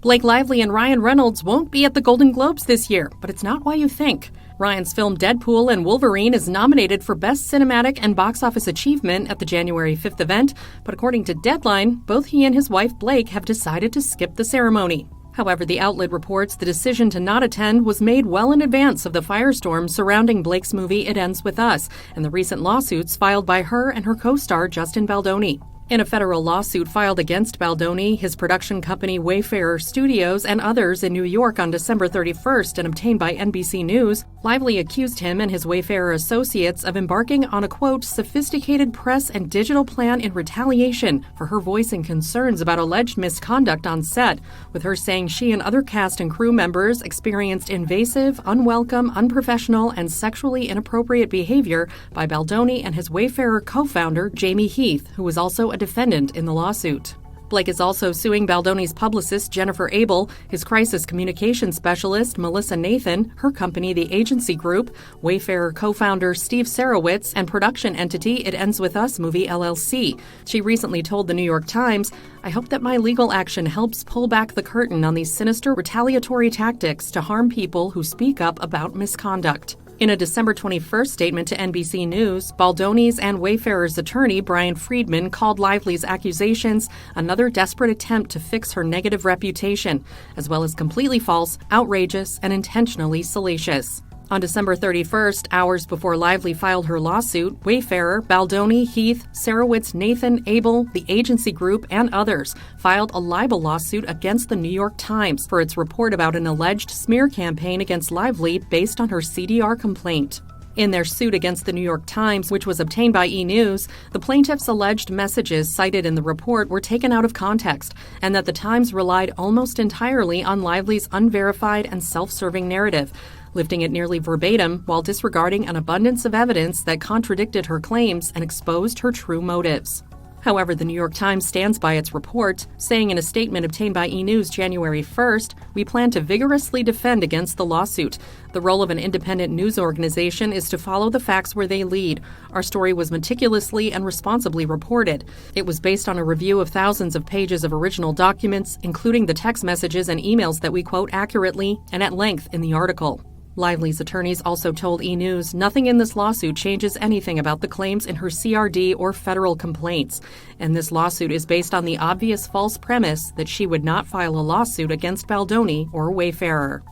Blake Lively and Ryan Reynolds won't be at the Golden Globes this year, but it's not why you think. Ryan's film Deadpool and Wolverine is nominated for Best Cinematic and Box Office Achievement at the January 5th event, but according to Deadline, both he and his wife Blake have decided to skip the ceremony. However, the outlet reports the decision to not attend was made well in advance of the firestorm surrounding Blake's movie It Ends With Us and the recent lawsuits filed by her and her co-star Justin Baldoni. In a federal lawsuit filed against Baldoni, his production company Wayfarer Studios, and others in New York on December 31st and obtained by NBC News, Lively accused him and his Wayfarer associates of embarking on a, quote, sophisticated press and digital plan in retaliation for her voicing concerns about alleged misconduct on set, with her saying she and other cast and crew members experienced invasive, unwelcome, unprofessional, and sexually inappropriate behavior by Baldoni and his Wayfarer co-founder, Jamie Heath, who was also a defendant in the lawsuit. Blake is also suing Baldoni's publicist Jennifer Abel, his crisis communications specialist Melissa Nathan, her company The Agency Group, Wayfarer co-founder Steve Sarowitz, and production entity It Ends With Us Movie LLC. She recently told the New York Times, "I hope that my legal action helps pull back the curtain on these sinister retaliatory tactics to harm people who speak up about misconduct." In a December 21st statement to NBC News, Baldoni's and Wayfarer's attorney Brian Friedman called Lively's accusations another desperate attempt to fix her negative reputation, as well as completely false, outrageous, and intentionally salacious. On December 31st, hours before Lively filed her lawsuit, Wayfarer, Baldoni, Heath, Sarowitz, Nathan, Abel, The Agency Group, and others filed a libel lawsuit against the New York Times for its report about an alleged smear campaign against Lively based on her CDR complaint. In their suit against the New York Times, which was obtained by E! News, the plaintiffs alleged messages cited in the report were taken out of context, and that the Times relied almost entirely on Lively's unverified and self-serving narrative, lifting it nearly verbatim while disregarding an abundance of evidence that contradicted her claims and exposed her true motives. However, the New York Times stands by its report, saying in a statement obtained by E! News January 1st, "We plan to vigorously defend against the lawsuit. The role of an independent news organization is to follow the facts where they lead. Our story was meticulously and responsibly reported. It was based on a review of thousands of pages of original documents, including the text messages and emails that we quote accurately and at length in the article." Lively's attorneys also told E! News nothing in this lawsuit changes anything about the claims in her CRD or federal complaints, and this lawsuit is based on the obvious false premise that she would not file a lawsuit against Baldoni or Wayfarer.